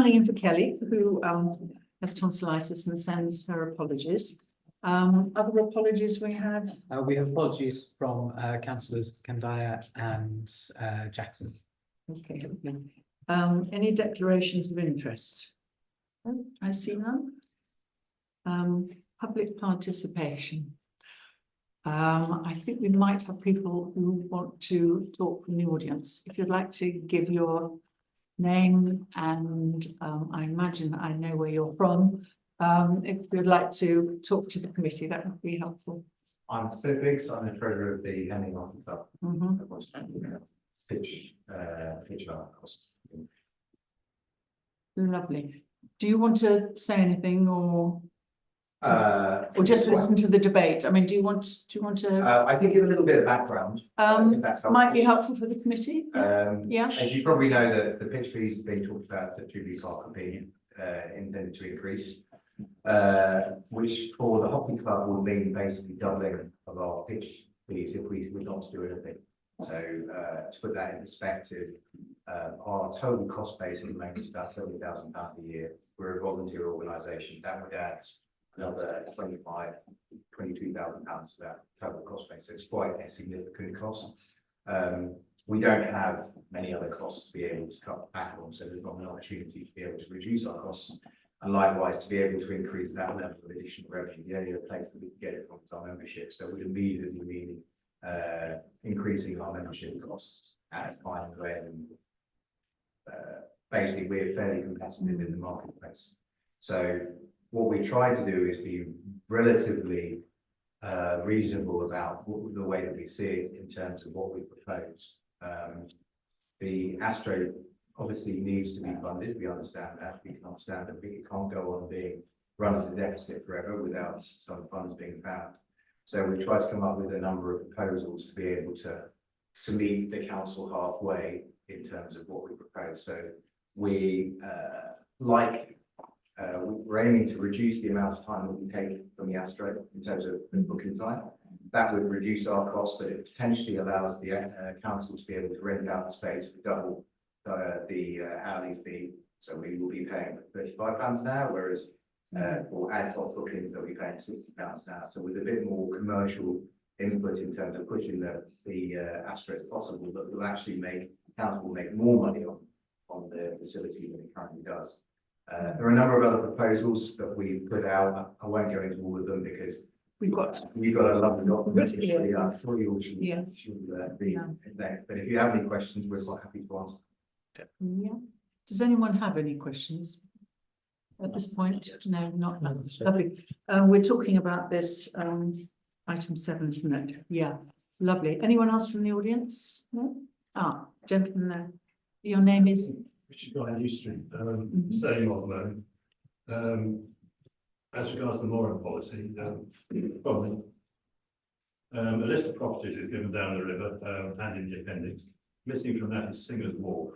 channeling in for Kelly, who has tonsillitis and sends her apologies. Other apologies we have? We have apologies from councillors Kandaya and Jackson. Okay. Any declarations of interest? Oh, I see none. Public participation. I think we might have people who want to talk from the audience. If you'd like to give your name and I imagine I know where you're from. If you'd like to talk to the committee, that would be helpful. I'm Philip Biggs, I'm the treasurer of the Henley Hockey Club. Pitch art cost. Lovely. Do you want to say anything or just listen to the debate? I mean, do you want to? I can give a little bit of background. If that's helpful. Might be helpful for the committee. Yeah. As you probably know, the pitch fees being talked about at Jubilee Park are being intended to increase, which for the hockey club will mean basically doubling of our pitch fees if we were not to do anything. So to put that in perspective, our total cost base at the moment is about £30,000 a year. We're a volunteer organisation. That would add another £22,000 to that total cost base. So it's quite a significant cost. We don't have many other costs to be able to cut back on, so there's not an opportunity to be able to reduce our costs. And likewise, to be able to increase that level of additional revenue, the only place that we can get it from is our membership. So it would immediately mean increasing our membership costs at a time when basically we're fairly competitive in the marketplace. So what we try to do is be relatively reasonable about the way that we see it in terms of what we propose. The Astro obviously needs to be funded. We understand that. We can understand that it can't go on being run at a deficit forever without some funds being found. So we try to come up with a number of proposals to be able to meet the council halfway in terms of what we propose. So we're aiming to reduce the amount of time that we take from the Astro in terms of the booking time. That would reduce our costs, but it potentially allows the council to be able to rent out the space for double the hourly fee. So we will be paying £35 an hour, whereas for ad hoc bookings they'll be paying £60 an hour. So with a bit more commercial input in terms of pushing the Astro as possible, that will actually make council make more money on the facility than it currently does. There are a number of other proposals that we've put out. I won't go into all of them because we've got a lovely document. I'm sure you all should be in there. But if you have any questions, we're quite happy to answer. Yeah. Does anyone have any questions at this point? No, not lovely. We're talking about this item 7, isn't it? Yeah, lovely. Anyone else from the audience? No? Gentleman there. Your name is? Richard Guy, New Street. Same on loan. As regards the mooring policy, probably a list of properties is given down the river and in the appendix. Missing from that is Singer's Wharf.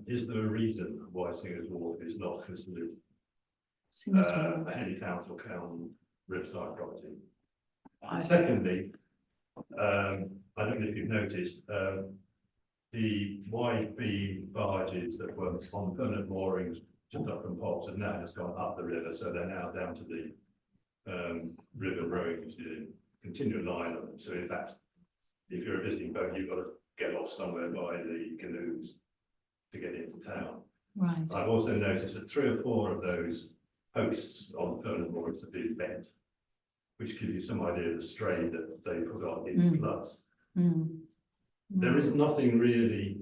Is there a reason why Singer's Wharf is not considered a Henley Council riverside property? Secondly, I don't know if you've noticed, the wide beam barges that were on permanent moorings just up from Pops have now just gone up the river, so they're now down to the river rowing continual line of them. So in fact, if you're a visiting boat, you've got to get off somewhere by the canoes to get into town. Right. I've also noticed that 3 or 4 of those posts on permanent moorings have been bent, which gives you some idea of the strain that they put on in floods. There is nothing really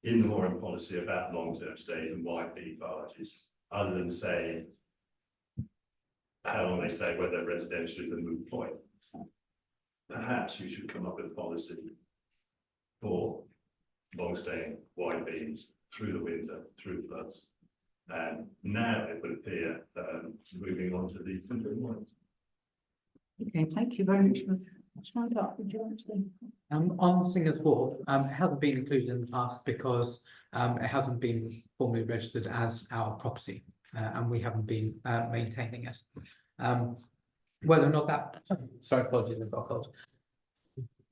in the mooring policy about long-term stays and wide beam barges, other than saying how long they stay, whether they're residential is a moot point. Perhaps you should come up with a policy for long-staying wide beams through the winter, through floods. And now it would appear moving on to the temporary ones. Okay, thank you very much. Would you want to? On Singer's Wharf, it hasn't been included in the past because it hasn't been formally registered as our property, and we haven't been maintaining it. Whether or not that, sorry, apologies, I've got a cold.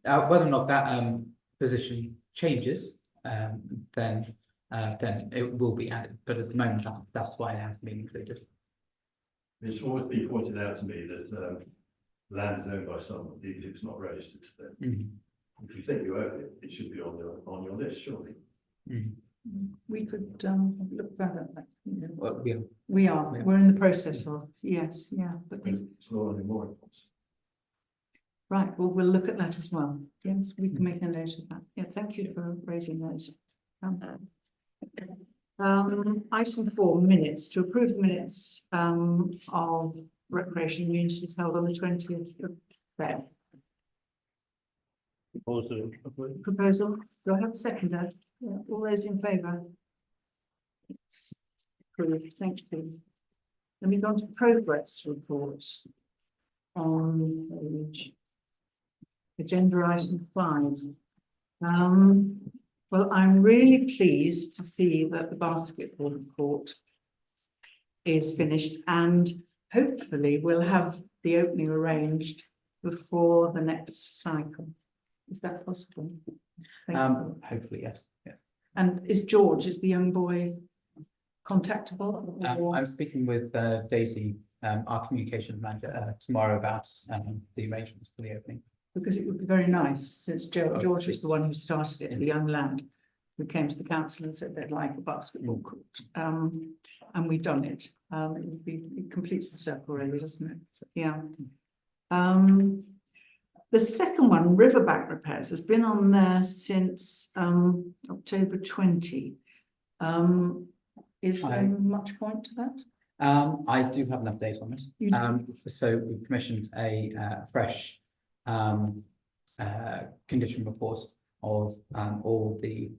Whether or not that position changes, then then it will be added, but at the moment, that's why it hasn't been included. It's always been pointed out to me that land is owned by someone, even if it's not registered to them. Mhm. If you think you own it, it should be on your list, surely. Mhm. We could look further at that. You know. Well, yeah. Yeah. We're in the process of, yes, yeah, but It's not only more important. right, well, we'll look at that as well. Yes, we can make a note of that. Yeah, thank you for raising those. Item 4, minutes, to approve the minutes of recreation communities held on the 20th of Feb. Proposal, do I have a seconder? Yeah, all those in favour? It's approved, thank you. Then we go on to progress reports on page agenda item 5. Well, I'm really pleased to see that the basketball report is finished, and hopefully we'll have the opening arranged before the next cycle. Is that possible? Thank you. Hopefully, yes. And is the young boy contactable? or- I'm speaking with Daisy, our communications manager, tomorrow about the arrangements for the opening. Because it would be very nice, since Oh, George was please. the one who started it, the young lad, who came to the council and said they'd like a basketball court. And we've done it. It completes the circle really, doesn't it? So, yeah. The second one, riverbank repairs, has been on there since October 20. Is there much point to that? I do have an update on this. You do? So we've commissioned a fresh condition report of all the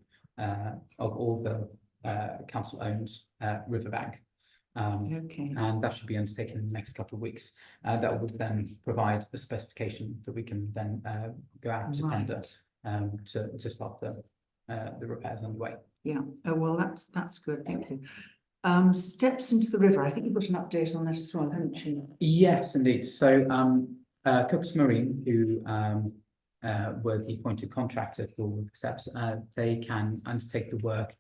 council-owned riverbank. Okay, And that should be undertaken in the next couple of weeks. That would then provide a specification that we can then go out to tender to start the repairs underway. yeah. Oh, well, that's good. Thank you. Steps into the river. I think you've got an update on that as well, haven't you? Yes, indeed. So Cooks Marine, who were the appointed contractor for the steps, they can undertake the work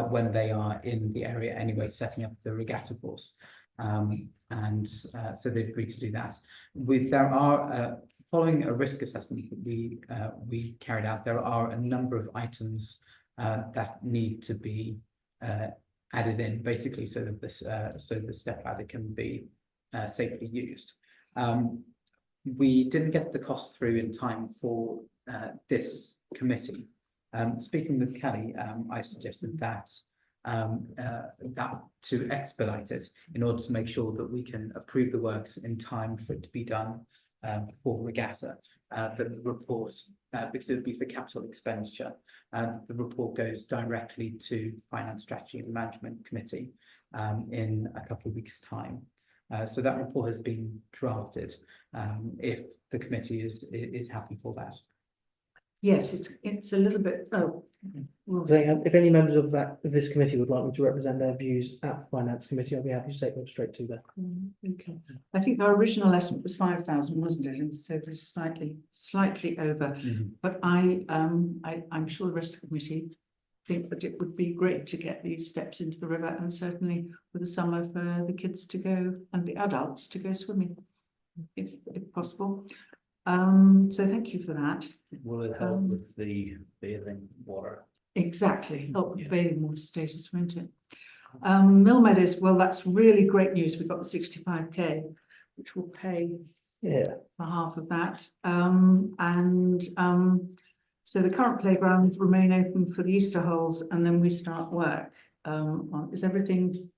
when they are in the area anyway, setting up the regatta course. So they've agreed to do that. There are following a risk assessment that we carried out, there are a number of items that need to be added in, basically, so that the step ladder can be safely used. We didn't get the cost through in time for this committee. Speaking with Kelly, I suggested that to expedite it in order to make sure that we can approve the works in time for it to be done for regatta. The report, because it would be for capital expenditure, the report goes directly to Finance Strategy and Management Committee in a couple of weeks' time. So that report has been drafted, if the committee is happy for that. Yes, it's a little bit. Oh, well, So if any members of this committee would like me to represent their views at the finance committee, I'll be happy to take them straight to them. okay. I think our original estimate was 5,000, wasn't it? And so this is slightly over. But I'm sure the rest of the committee think that it would be great to get these steps into the river, and certainly for the summer for the kids to go and the adults to go swimming, if possible. So thank you for that. Will it help with the bathing water? Exactly, help with the bathing water status, won't it? Mill Meadows, well, that's really great news. We've got the 65k, which will pay for half of that. So the current playground will remain open for the Easter holes, and then we start work. Is everything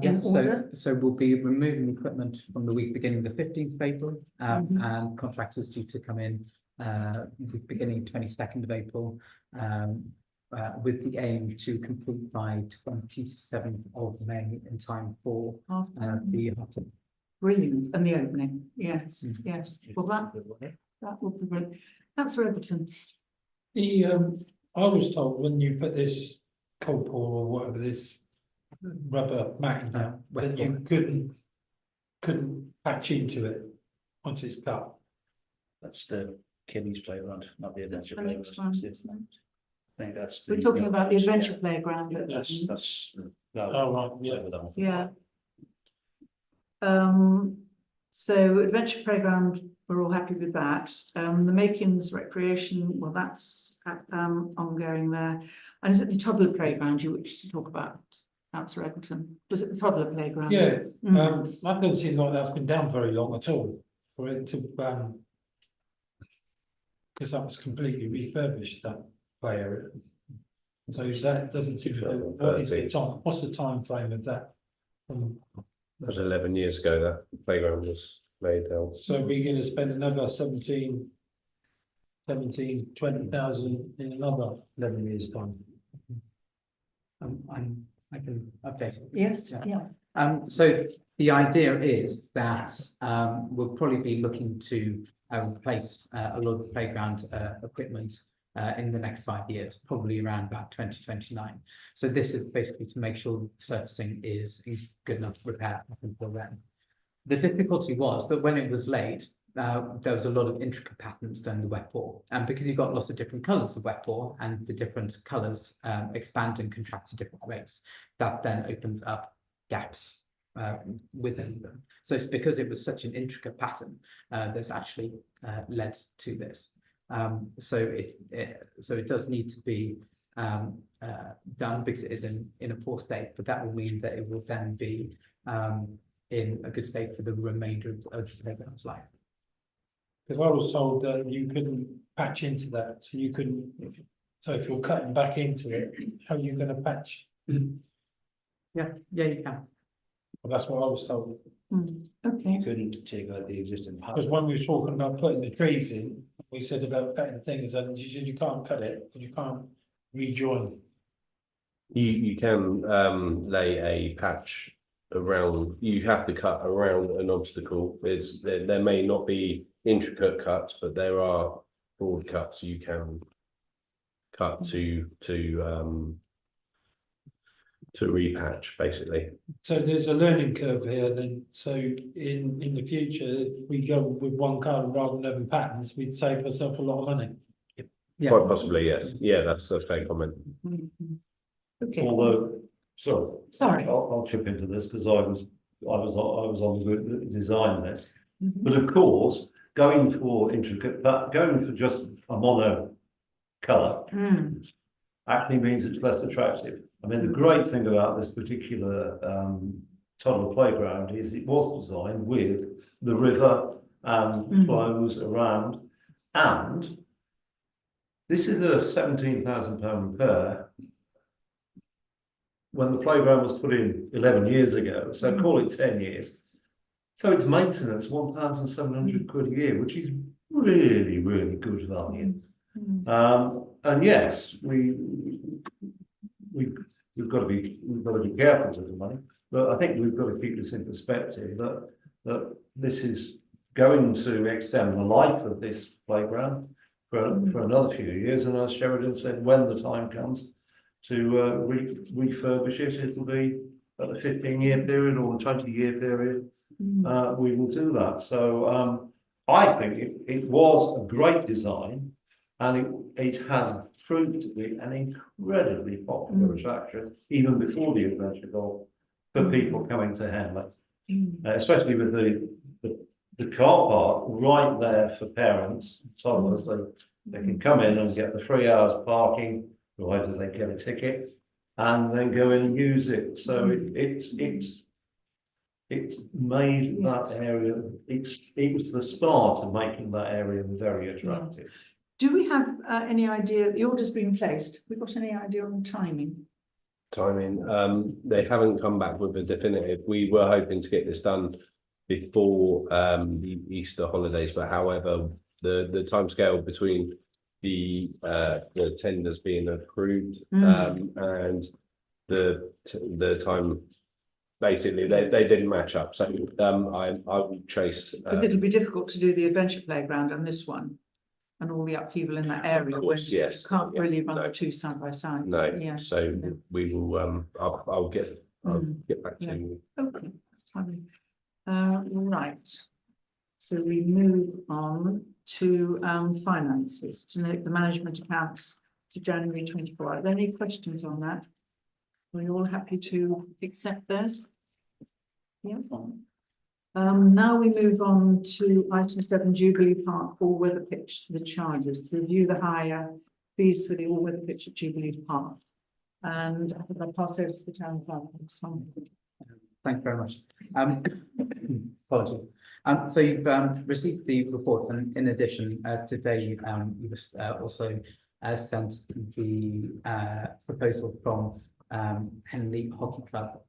Yes, in order? so we'll be removing equipment from the week beginning the 15th of April, and contractors due to come in week beginning 22nd of April, with the aim to complete by 27th of May in time for the half-term. Brilliant, and the opening, yes, yes. Well, that will be great. That's Overton. I was told when you put this cold pour or whatever, this rubber matting down, that you couldn't patch into it once it's cut. That's the kiddies playground, not the That's adventure the next playground. one, isn't it? think that's. We're talking about the adventure playground. at- That's. Oh, right, yeah. Yeah. So adventure playground, we're all happy with that. The Makins recreation, well, that's ongoing there. And is it the toddler playground you wish to talk about, Councillor Eggleton? Was it the toddler playground? Yeah, Mm. that doesn't seem like that's been down very long at all, for it to, because that was completely refurbished, that play area. So that doesn't seem to, what is the time, what's the time frame of that? That was 11 years ago that playground was laid down. So we're gonna spend another 20,000 in another 11 years' time. I can update it. Yes, Yeah. yeah. So the idea is that, we'll probably be looking to replace a lot of the playground equipment in the next 5 years, probably around about 2029. So this is basically to make sure the surfacing is good enough repair up until then. The difficulty was that when it was laid, there was a lot of intricate patterns done in the wet pour, and because you've got lots of different colours of wet pour and the different colours expand and contract at different rates, that then opens up gaps within them. So it's because it was such an intricate pattern that's actually led to this. So it does need to be done because it is in a poor state, but that will mean that it will then be in a good state for the remainder of the playground's life. Because I was told that you couldn't patch into that, so you couldn't, so if you're cutting back into it, how are you gonna patch? Yeah, you can. Well, that's what I was told, Okay. Couldn't take out the existing. because when we were talking about putting the trees in, we said about cutting things, and you said you can't cut it, because you can't rejoin. You can lay a patch around, you have to cut around an obstacle. There may not be intricate cuts, but there are broad cuts you can cut to repatch, basically. So there's a learning curve here then, so in the future, if we go with one colour rather than having patterns, we'd save ourselves a lot of money. Yeah. Quite possibly, yes. Yeah, that's a fair comment. Mhm. Okay, Although, sorry. I'll chip into this because I was on the group that designed this. Mhm. But of course, going for intricate, but going for just a mono colour Mm. actually means it's less attractive. I mean, the great thing about this particular toddler playground is it was designed with the river and flows around, and this is a £17,000 repair when the playground was put in 11 years ago, so call it 10 years. So it's maintenance, 1,700 quid a year, which is really, really good value. And yes, we've got to be careful with the money, but I think we've got to keep this in perspective that this is going to extend the life of this playground for another few years. And as Sheridan said, when the time comes to refurbish it, it'll be at the 15-year period or the 20-year period. We will do that. So I think it was a great design, and it has proved to be an incredibly popular attraction, even before the adventure golf, for people coming to Henley, especially with the car park right there for parents, toddlers. They can come in and get the 3 hours parking, provided they get a ticket, and then go in and use it. So it's made that area, it was the start of making that area very attractive. Do we have any idea, the order's been placed, have we got any idea on timing? Timing, they haven't come back with a definitive. We were hoping to get this done before the Easter holidays, but however, the timescale between the tenders being approved and the time, basically they didn't match up. So I will chase. Because it'll be difficult to do the adventure playground and this one, and all the upheaval in that area. course, when yes. You can't Yeah, really run no. the two side by side. No, Yes, so no. we will. I'll get back to Yeah. you. Okay, that's lovely. Right. So we move on to finances, to note the management accounts to January 24. Are there any questions on that? Are you all happy to accept those? Yeah. Now we move on to item 7, Jubilee Park all-weather pitch, the charges, to review the higher fees for the all-weather pitch at Jubilee Park. And I think I'll pass over to the town clerk on this one. Thank you very much. Apologies. So you've received the report, and in addition, today you've also sent the proposal from Henley Hockey Club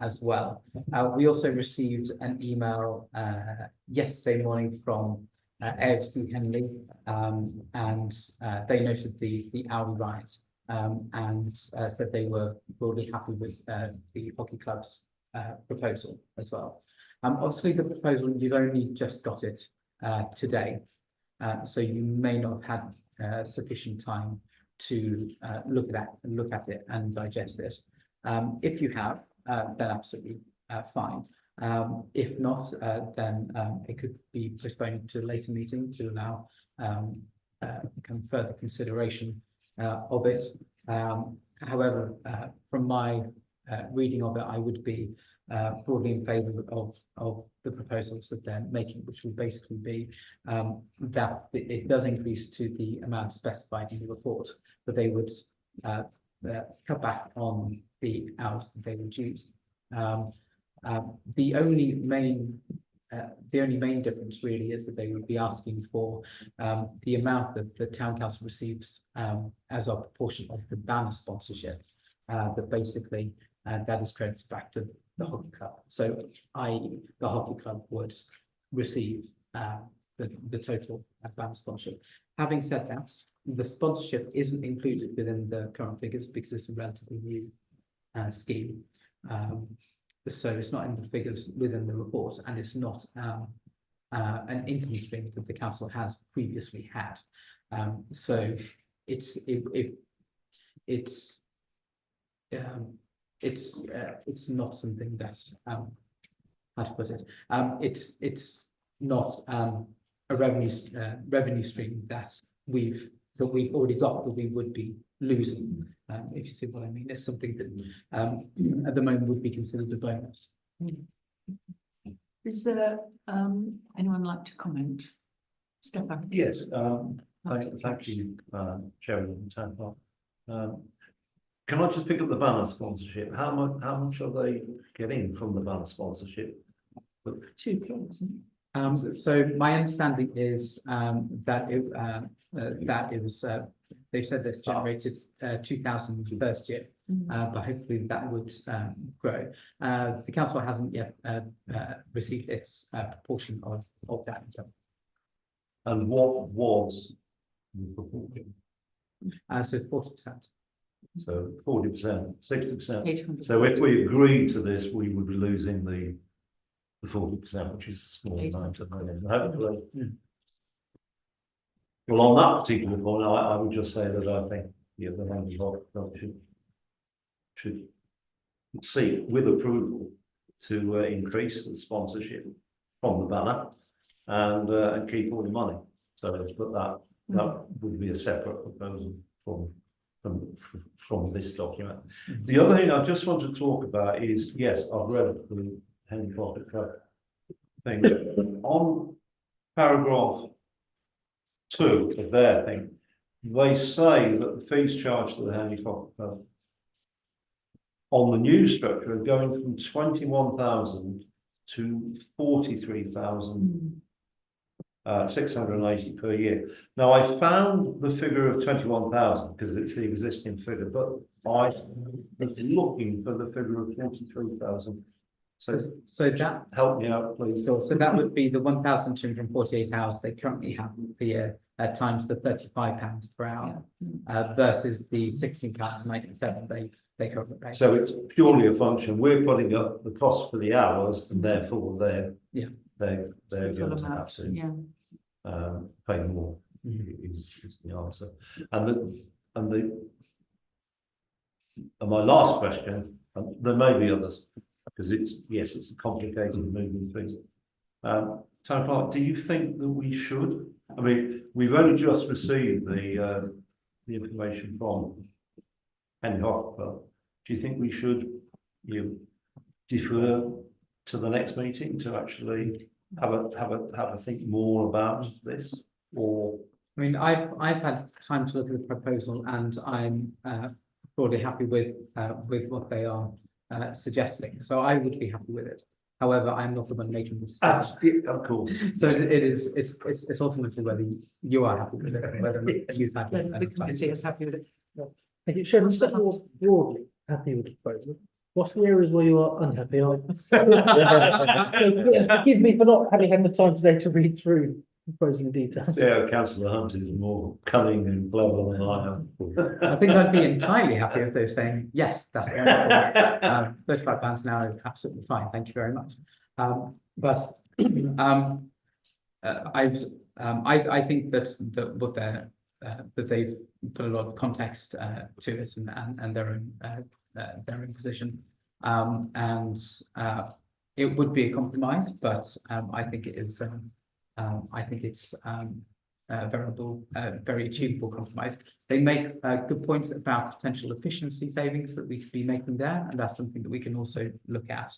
as well. We also received an email yesterday morning from AFC Henley, and they noted the hourly rise and said they were broadly happy with the hockey club's proposal as well. Obviously, the proposal, you've only just got it today, so you may not have had sufficient time to look at it and digest it. If you have, then absolutely fine. If not, then it could be postponed to a later meeting to allow further consideration of it. However, from my reading of it, I would be broadly in favour of the proposals that they're making, which will basically be that it does increase to the amount specified in the report, but they would cut back on the hours that they would use. The only main difference really is that they would be asking for the amount that the town council receives as a proportion of the banner sponsorship, that basically that is credited back to the hockey club. So, i.e., the hockey club would receive the total banner sponsorship. Having said that, the sponsorship isn't included within the current figures because it's a relatively new scheme. So it's not in the figures within the report, and it's not an income stream that the council has previously had. So it's not something that's how to put it. It's not a revenue stream that we've already got that we would be losing. If you see what I mean, it's something that at the moment would be considered a bonus. Is there anyone like to comment? Stefan? Yes, thank you, Chairman of the Town Park. Can I just pick up the banner sponsorship? How much are they getting from the banner sponsorship? 2 clubs. So my understanding is that it was they said this generated 2,000 the first year, but hopefully that would grow. The council hasn't yet received its proportion of that income. And what was the proportion? So 40%. So 40%, 60%. 800. So if we agreed to this, we would be losing the 40%, which is a small amount of money. Hopefully. Well, on that particular point, I would just say that I think the Hockey Club should seek with approval to increase the sponsorship from the banner and keep all the money. So let's put that would be a separate proposal from this document. The other thing I just want to talk about is, yes, I've read the Henley Hockey Club thing. On paragraph 2 of their thing, they say that the fees charged to the Henley Hockey Club on the new structure are going from 21,000 to 43,000. 680 per year. Now I found the figure of 21,000 because it's the existing figure, but I was looking for the figure of 43,000. So that Help me out, please. so that would be the 1,248 hours they currently have per year times the £35 per hour versus the £16.97 they currently pay. So it's purely a function. We're putting up the cost for the hours, and therefore they're going to have to pay more. Is the answer. And my last question, and there may be others, because it's a complicated moving thing. Town Clerk, do you think that we should? I mean, we've only just received the the information from Henry Hopper, do you think we should defer to the next meeting to actually have a think more about this? Or I mean, I've had time to look at the proposal and I'm broadly happy with what they are suggesting. So I would be happy with it. However, I'm not the one making the decision. of course, So it's ultimately whether you are happy with it, and whether you've had. Then the committee is happy with it. Thank you. Sharon, instead of more broadly happy with the proposal, what's the areas where you are unhappy? Forgive me for not having had the time today to read through the proposal in detail. yeah, councillor Hunt is more cunning and clever than I am. I think I'd be entirely happy if they're saying, yes, that's wonderful. £35 an hour is absolutely fine. Thank you very much. I think that what they're that they've put a lot of context to it and their own position. It would be a compromise, but I think it is. I think it's a very achievable compromise. They make good points about potential efficiency savings that we could be making there, and that's something that we can also look at.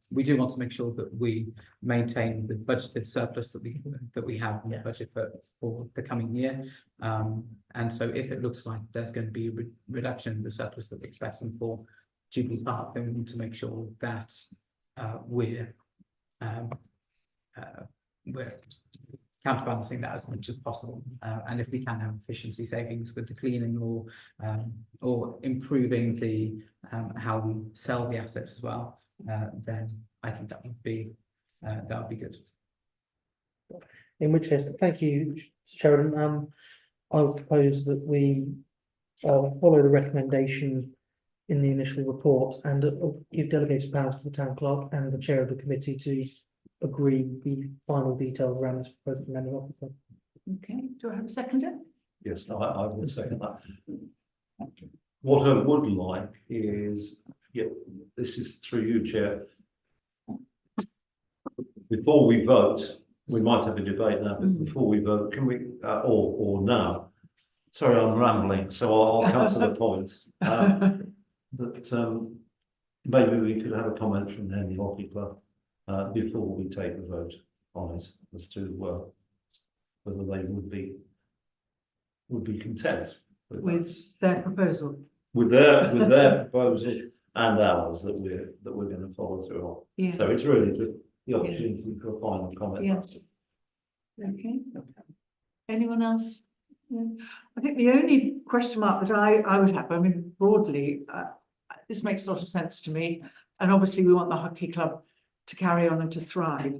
We do want to make sure that we maintain the budgeted surplus that we have in the budget for the coming year. And so if it looks like there's going to be a reduction in the surplus that we're expecting for Jubilee Park, then we need to make sure that we're counterbalancing that as much as possible. And if we can have efficiency savings with the cleaning or improving the how we sell the assets as well, then I think that would be good. In which case, thank you, Sharon. I'll propose that we follow the recommendation in the initial report and give delegated powers to the town clerk and the chair of the committee to agree the final details around this proposal from Henry Hopper. Okay, do I have a seconder? Yes, I would second that. What I would like is, this is through you, Chair. Before we vote, we might have a debate now, but before we vote, can we, or now? Sorry, I'm rambling, so I'll come to the point. That maybe we could have a comment from Henry Hopper before we take the vote on it as to whether they would be content With their proposal. with their proposal and ours that we're going to follow through on. Yeah. So it's really just the opportunity for a final comment. Yes. Okay. Anyone else? Yeah. I think the only question mark that I would have, I mean, broadly, this makes a lot of sense to me. And obviously we want the hockey club to carry on and to thrive.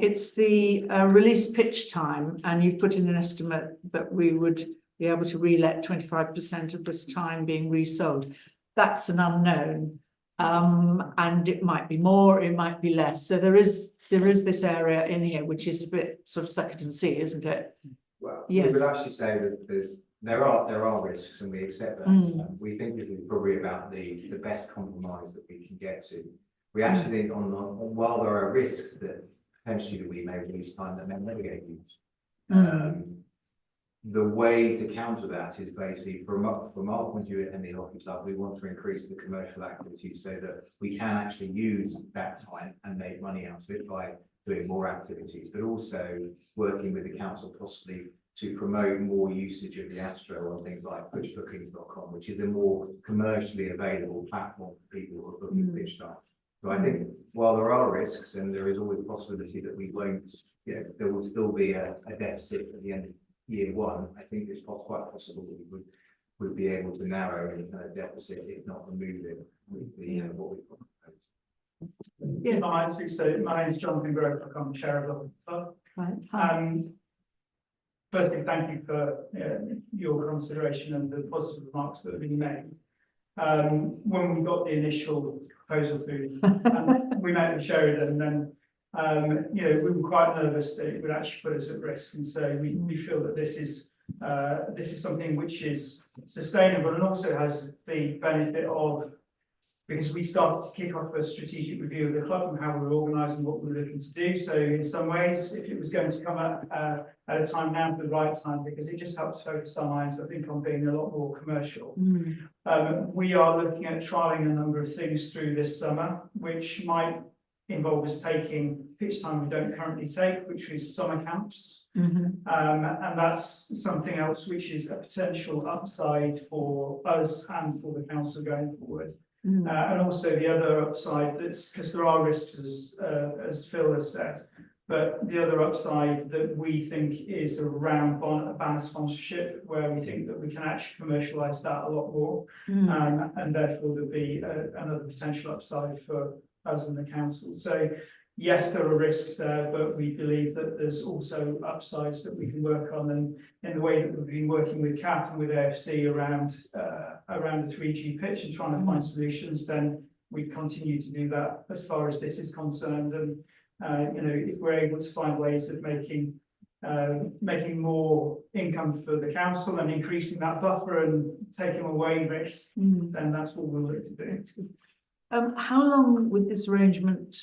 It's the release pitch time, and you've put in an estimate that we would be able to relet 25% of this time being resold. That's an unknown, and it might be more, it might be less. So there is this area in here which is a bit sort of suck it and see, isn't it? Well, Yes. we would actually say that there are risks, and we accept that. We think this is probably about the best compromise that we can get to. We actually think while there are risks that potentially we may release time that may never get used. The way to counter that is basically from our point of view in the hockey club, we want to increase the commercial activity so that we can actually use that time and make money out of it by doing more activities, but also working with the council possibly to promote more usage of the Astro on things like pushbookings.com, which is a more commercially available platform for people who are booking pitch time. So I think while there are risks and there is always a possibility that we won't, there will still be a deficit at the end of year one, I think it's quite possible that we would be able to narrow any kind of deficit, if not remove it, with the what we've proposed. Yes. Hi, so my name is Jonathan Grove, I'm chair of the club. Right. Firstly, thank you for your consideration and the positive remarks that have been made. When we got the initial proposal through, we met with Sheridan, and then we were quite nervous that it would actually put us at risk, and so we feel that this is something which is sustainable and also has the benefit of because we started to kick off a strategic review of the club and how we're organised and what we're looking to do. So in some ways, if it was going to come up at a time now, the right time, because it just helps focus our minds, I think, on being a lot more commercial. We are looking at trialling a number of things through this summer, which might involve us taking pitch time we don't currently take, which is summer camps. And that's something else which is a potential upside for us and for the council going forward. And also the other upside, that's because there are risks, as Phil has said, but the other upside that we think is around banner sponsorship, where we think that we can actually commercialise that a lot more, and therefore there'll be another potential upside for us and the council. So yes, there are risks there, but we believe that there's also upsides that we can work on, and in the way that we've been working with Kath and with AFC around the 3G pitch and trying to find solutions, then we continue to do that as far as this is concerned. And you know, if we're able to find ways of making more income for the council and increasing that buffer and taking away risk, then that's what we'll look to do. How long would this arrangement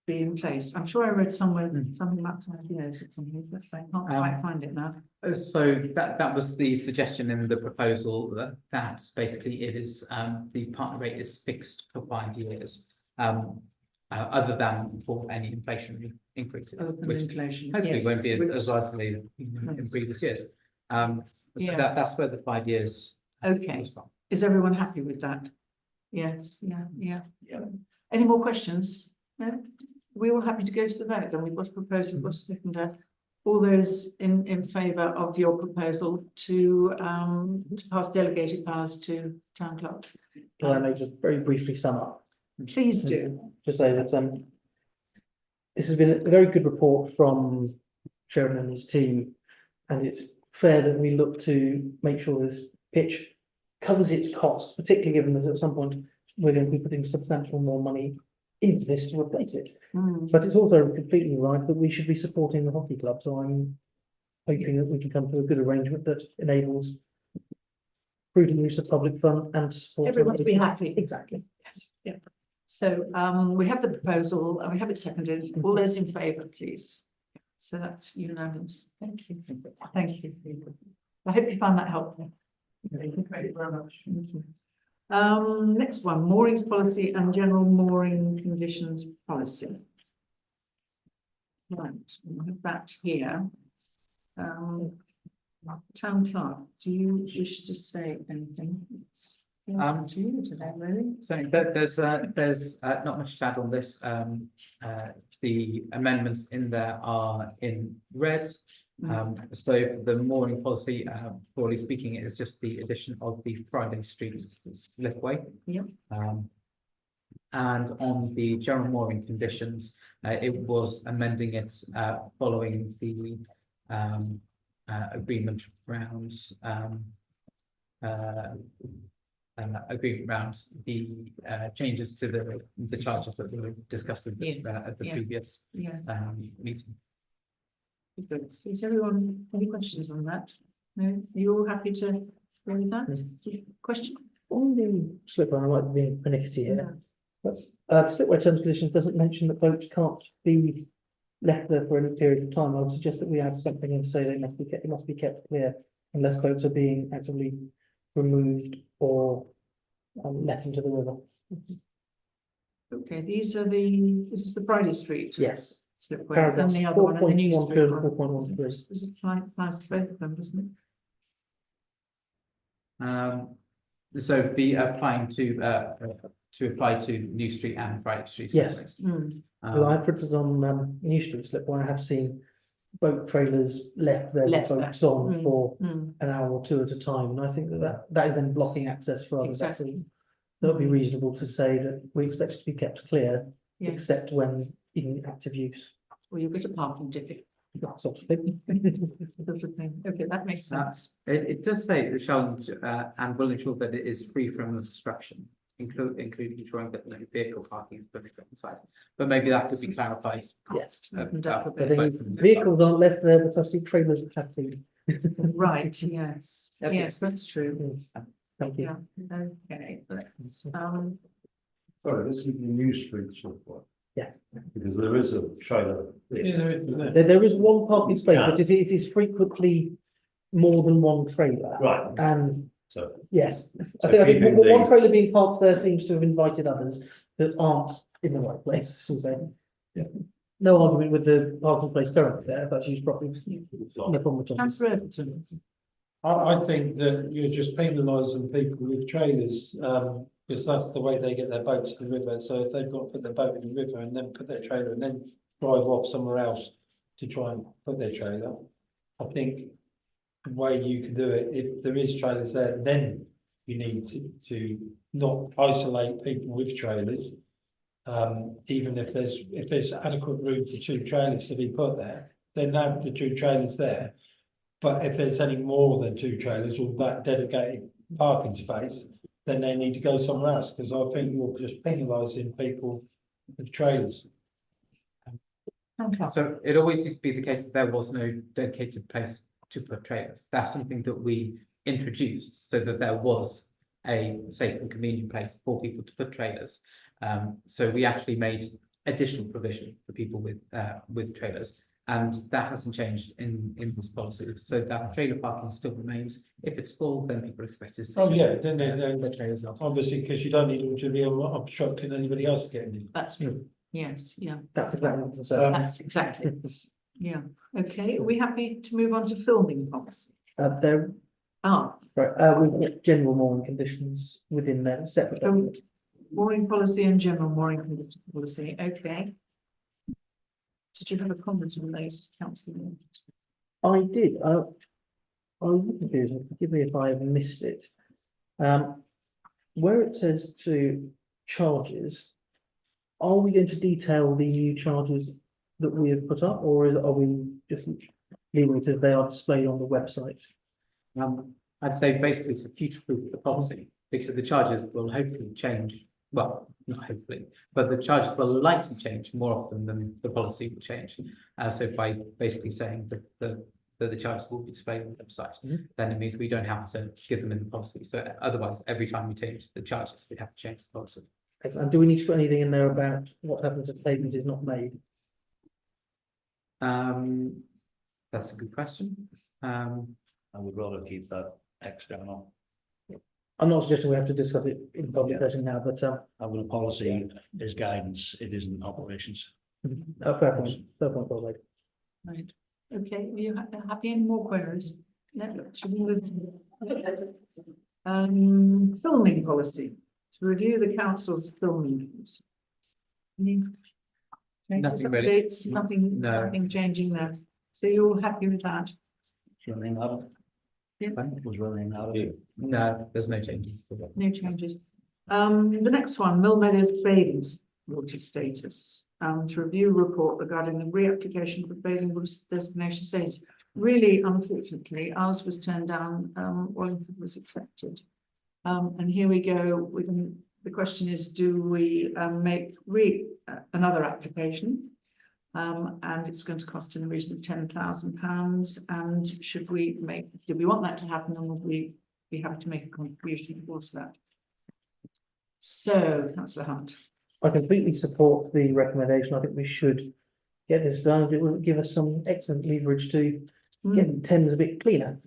be in place? I'm sure I read somewhere something about 5 years or something. I can't quite find it now. So that was the suggestion in the proposal, that basically it is, the partner rate is fixed for 5 years. Other than for any inflationary increases, which Inflation. hopefully won't be as likely in previous years. So that's where the 5 years. Okay. was from. Is everyone happy with that? Yes, yeah. Any more questions? No? We're all happy to go to the vote, then we've got a proposal, we've got a seconder. All those in favour of your proposal to pass delegated powers to town clerk? Can I may just very briefly sum up? Please do. To say that this has been a very good report from Sharon and his team, and it's fair that we look to make sure this pitch covers its costs, particularly given that at some point we're going to be putting substantial more money into this to replace it. But it's also completely right that we should be supporting the hockey club. So I'm hoping that we can come to a good arrangement that enables prudent use of public fund and support. Everyone to be happy. Exactly. Yes, yeah. So we have the proposal and we have it seconded. All those in favour, please. So that's unanimous. Thank you. Thank you. I hope you found that helpful. Thank you very much. Thank you. Next one, moorings policy and general mooring conditions policy. Right, we have that here. Town clerk, do you wish to say anything? It's to you today, really. So there's not much to add on this. The amendments in there are in red. So for the mooring policy, broadly speaking, it is just the addition of the Friday Street slipway. Yep. And on the general mooring conditions, it was amending it following the agreement rounds. Agreement around the changes to the charges that were discussed at the previous meeting. Good. Is everyone any questions on that? No, are you all happy to go with that? Question? On the slipway, I might be pernickety here. But slipway terms and conditions doesn't mention that boats can't be left there for any period of time. I would suggest that we add something in to say they must be kept clear unless boats are being actively removed or let into the river. Okay, this is the Friday Street. Yes. Slipway, Paragraph and the other one, and the new 4.12 street and one. 4.13. Does it applies to both of them, doesn't it? So be applying to apply to New Street and Friday Street. Yes. Sliplays. Well, I put it on New Street Slipway. I have seen boat trailers left there with boats on for an hour or two at a time, and I think that is then blocking access for other vessels. That would be reasonable to say that we expect it to be kept clear, except when in active use. Well, you'll get a parking ticket. That sort of thing. Sort of thing. Okay, that makes sense. It does say the shall and will ensure that it is free from obstruction, including ensuring that no vehicle parking is permitted on site. But maybe that could be clarified. Yes. But Vehicles aren't left there, but I see trailers that have been. Right, yes, Okay. yes, that's true. Thank you. Yeah, okay, let's, Sorry, this is the new street sort of one. Yes. Because there is a trailer. There is one parking space, but it is frequently more than one trailer. Right, And so. yes, So I think keeping one the- trailer being parked there seems to have invited others that aren't in the right place, shall we say. Yeah. No argument with the parking place currently there, if that's used properly. No problem at all. Councillor Everton. I think that you're just penalising people with trailers, because that's the way they get their boat to the river. So if they've got to put their boat in the river and then put their trailer and then drive off somewhere else to try and put their trailer, I think the way you can do it, if there is trailers there, then you need to not isolate people with trailers. Even if there's adequate room for 2 trailers to be put there, then have the 2 trailers there. But if there's any more than 2 trailers or that dedicated parking space, then they need to go somewhere else, because I think you're just penalising people with trailers. So it always used to be the case that there was no dedicated place to put trailers. That's something that we introduced so that there was a safe and convenient place for people to put trailers. So we actually made additional provision for people with trailers. And that hasn't changed in this policy. So that trailer parking still remains. If it's full, then people are expected to. Oh, yeah, then the trailers out. obviously, because you don't need them to be obstructing anybody else getting in. That's true. Yes, yeah, That's exactly what I said. that's exactly. Yeah, okay, are we happy to move on to filming policy? There, Ah, we've got general mooring conditions within there, separate. document. mooring policy and general mooring conditions policy, okay. Did you have a comment on those, councillor? I did, I wouldn't do it, forgive me if I have missed it. Where it says to charges, are we going to detail the new charges that we have put up, or are we just leaving it as they are displayed on the website? I'd say basically it's a future-proof the policy, because the charges will hopefully change. Well, not hopefully, but the charges will likely change more often than the policy will change. So by basically saying that the charges will be displayed on the website, then it means we don't have to give them in the policy. So otherwise, every time we change the charges, we have to change the policy. And do we need to put anything in there about what happens if payment is not made? That's a good question. I would rather keep that external. I'm not suggesting we have to discuss it in public session now, but, Our policy is guidance, it isn't operations. fair point, well made. Right, okay, are you happy? Any more queries? No, should we move? Filming policy, to review the council's filming policy. Any changes, Nothing really. updates, nothing, No. nothing changing there. So you're happy with that? It's running out. Yeah. It was running out. No, there's no changes. No changes. The next one, Mill Meadows bathing water status. To review report regarding the reapplication for bathing water destination status. Really, unfortunately, ours was turned down, Wallingford was accepted. And here we go, the question is, do we make another application? And it's going to cost in the region of £10,000. And do we want that to happen, and would we be happy to make a contribution towards that? So, councillor Hunt. I completely support the recommendation. I think we should get this done. It will give us some excellent leverage to get Thames a bit cleaner.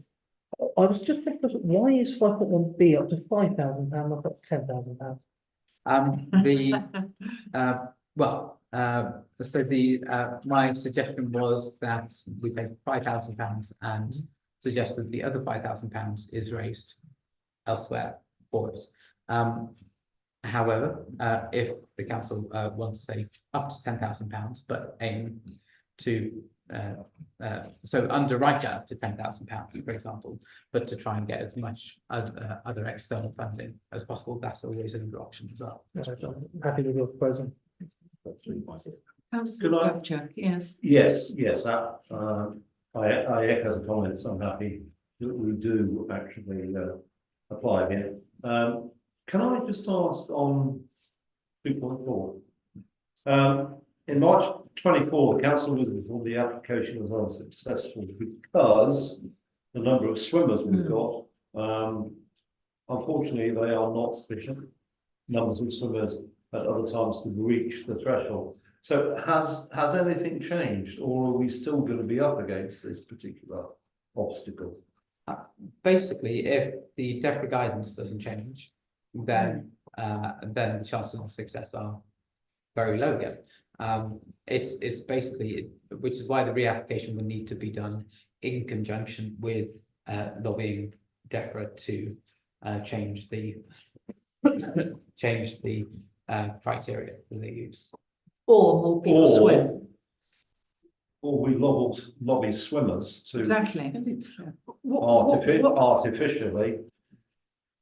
I was just thinking, why is 5.1B up to £5,000, not up to £10,000? My suggestion was that we take £5,000 and suggest that the other £5,000 is raised elsewhere for it. However, if the council wants to say up to £10,000, but aim to so underwrite up to £10,000, for example, but to try and get as much other external funding as possible, that's always another option as well. I'm happy with your proposal. Councillor Upchurch, yes. Yes, I echo the comments. I'm happy that we do actually apply here. Can I just ask on 2.4? In March 24, the council was informed the application was unsuccessful because the number of swimmers we've got, unfortunately, they are not sufficient numbers of swimmers at other times to reach the threshold. So has anything changed, or are we still going to be up against this particular obstacle? Basically, if the DEFRA guidance doesn't change, then the chances of success are very low again. It's basically, which is why the reapplication will need to be done in conjunction with lobbying DEFRA to change the criteria that they use. Or more people swim. Or we lobby swimmers to Exactly. What- artificially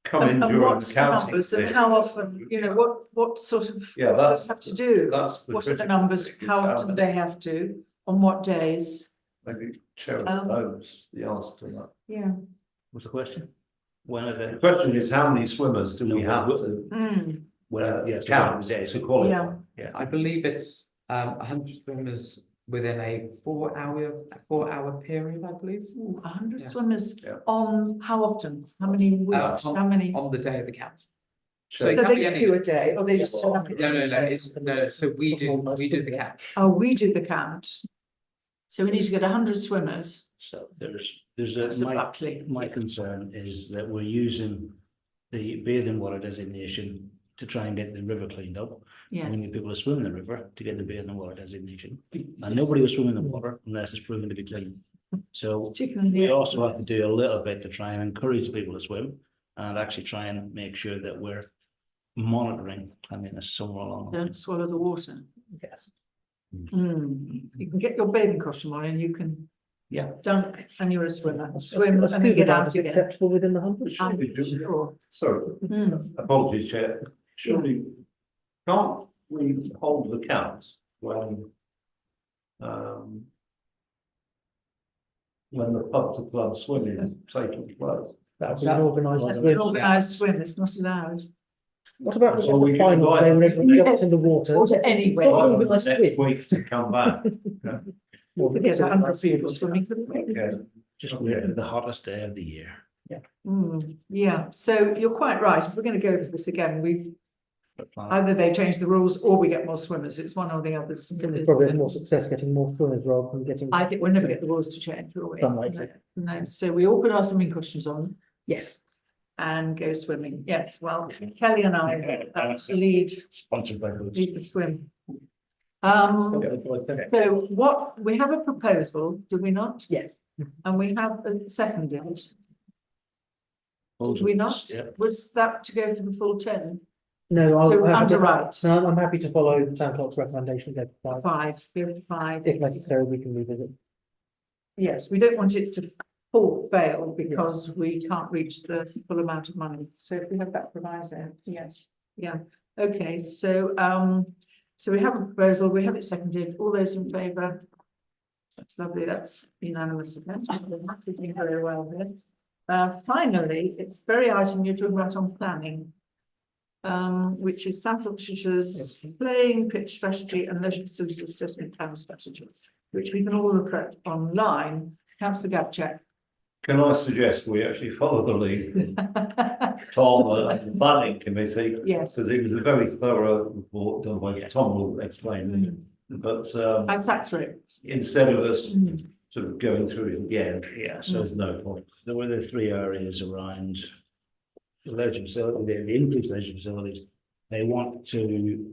come in and during what's the the counting. numbers and bit. how often, you know, what sort of, Yeah, what does it have to do? that's the What are the critical numbers, thing, is how often do they have to, on what days? Maybe Chair Um, knows the answer to that. Yeah. What's the question? When are The they? question is, how many swimmers do we No, have what- to Mm, Yes, count to qualify? yeah. I believe it's 100 swimmers within a 4 hour period, I believe. 100 Yeah. swimmers Yeah. on how often? How many weeks? How many? On the day of the count. So So it So can they be give any. you a day, or they just turn up? at No, the day? no, so we do the count. Oh, we do the count. So we need to get 100 swimmers. So there's That's a Buckley. my concern is that we're using the bathing water designation to try and get the river cleaned up. Yeah. We need people to swim in the river to get the bathing water designation. And nobody will swim in the water unless it's proven to be clean. So Chicken and we the egg. also have to do a little bit to try and encourage people to swim and actually try and make sure that we're monitoring, I mean, it's somewhere along. Don't swallow the water. Yes. You can get your bathing costume on and you can Yeah. dunk and you're a swimmer, swim A and then get scuba out dive is again. acceptable within the 100? I'm sure. Sorry, Mm. apologies, Chair. Surely, can't we hold the count when the pub to club swimming is taking place? That would be an organised That's an swim. organised swim, it's not allowed. What about So we the can final invite day when them. everyone jumps in the water? Or to anywhere. Not Well, organised next swim. week to come back. We could get 100 people swimming, couldn't we? Okay. Just the hottest day of the year. Yeah, so you're quite right. If we're going to go for this again, either they change the rules or we get more swimmers. It's one or the other. We'll probably have more success getting more swimmers rather than getting. I think we'll never get the rules to change, will we? Unlikely. No, so we all put our swimming costumes on Yes. and go swimming. Yes, well, Kelly and I lead Sponsored by. the swim. So what, we have a proposal, do we not? Yes. And we have a second, did we not? Yeah. Was that to go for the full 10? No, I'll. So I'm happy to- underwrite. No, I'm happy to follow Town Clerk's recommendation, go for 5. 5, go for 5. If necessary, we can revisit. Yes, we don't want it to fail because we can't reach the full amount of money. So if we have that proviso, yes, yeah. Okay, so so we have a proposal, we have it seconded, all those in favour? That's lovely, that's unanimous. That's doing very well here. Finally, it's the very item you're talking about on planning. Which is South Oxfordshire's playing pitch strategy and leisure facilities assessment plan strategy, which we can all look at online. Councillor Gabcheck. Can I suggest we actually follow the lead of Tom and the planning committee? Yes. Because it was a very thorough report done by Tom will explain. But I sat through it. instead of us Mm. sort of going through it again, Yeah, so there's no point. there were the 3 areas around the leisure facility, the increased leisure facilities. They want to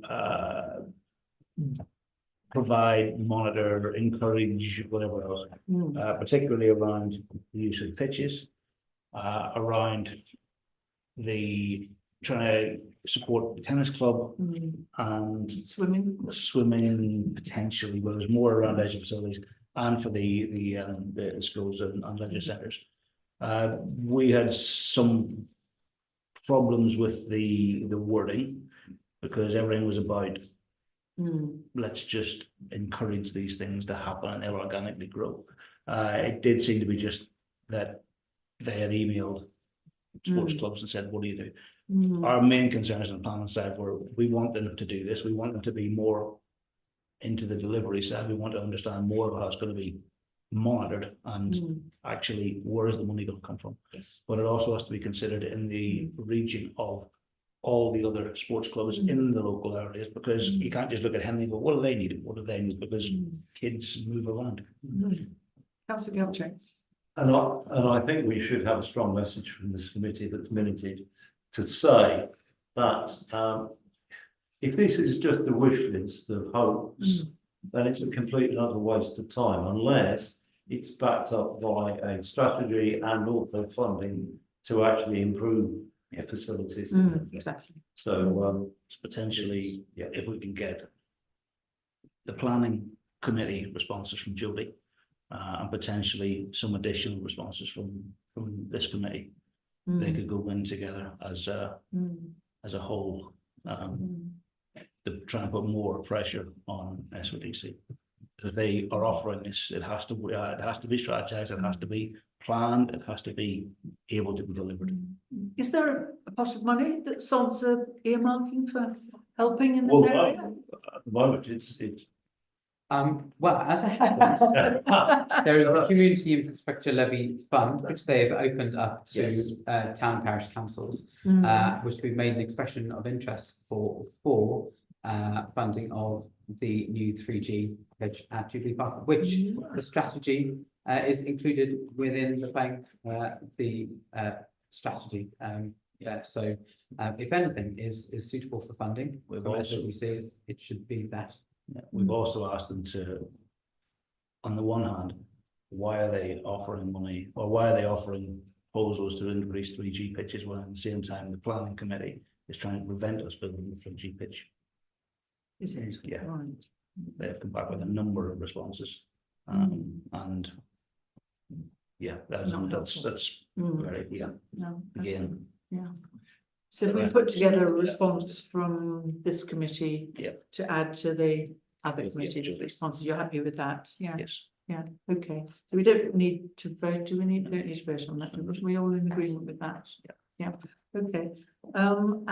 provide, monitor, encourage, whatever else, Mm. particularly around the use of pitches, around the trying to support the tennis club Mm. and Swimming. swimming potentially, but there's more around leisure facilities and for the schools and leisure centres. We had some problems with the wording because everything was about Mm. let's just encourage these things to happen and they'll organically grow. It did seem to be just that they had emailed sports clubs and said, what do you do? Mm. Our main concerns on the planning side were we want them to do this. We want them to be more into the delivery side. We want to understand more of how it's going to be monitored and Mm. actually where is the money going to come from. Yes. But it also has to be considered in the region of all the other sports clubs in the local areas, because you can't just look at Henley and go, what do they need? What do they need? Because kids move around. Councillor Giltree. And I think we should have a strong message from this committee that's minuted to say that, if this is just a wish list of hopes, then it's a complete and utter waste of time, unless it's backed up by a strategy and also funding to actually improve the facilities. Exactly. So, potentially, yeah, if we can get the planning committee responses from Julie, and potentially some additional responses from this committee, they could go in together as a whole, to try and put more pressure on SODC. If they are offering this, it has to be strategized, it has to be planned, it has to be able to be delivered. Is there a pot of money that sods are earmarking for helping in this Well, area? at the moment, it's. Well, as it happens, there is a community infrastructure levy fund, which they've opened up to Yes. town parish councils, which we've made an expression of interest for funding of the new 3G pitch at Jubilee Park, which the strategy is included within the planning, the strategy. Yeah, so if anything is suitable for funding, We've from also- SODC, it should be that. Yeah, we've also asked them to, on the one hand, why are they offering money, or why are they offering proposals to increase 3G pitches when at the same time the planning committee is trying to prevent us building the 3G pitch? Is it? Yeah. Right. They've come back with a number of responses, and yeah, that's Not helpful. very, yeah, No. again, Yeah. So if we put together a response from this committee Yeah. to add to the other Yeah, committee's sure. responses, you're happy with that? Yeah, yes. yeah, okay. So we don't need to vote, do we don't need to vote on that, are we all in agreement with that? Yeah, okay. And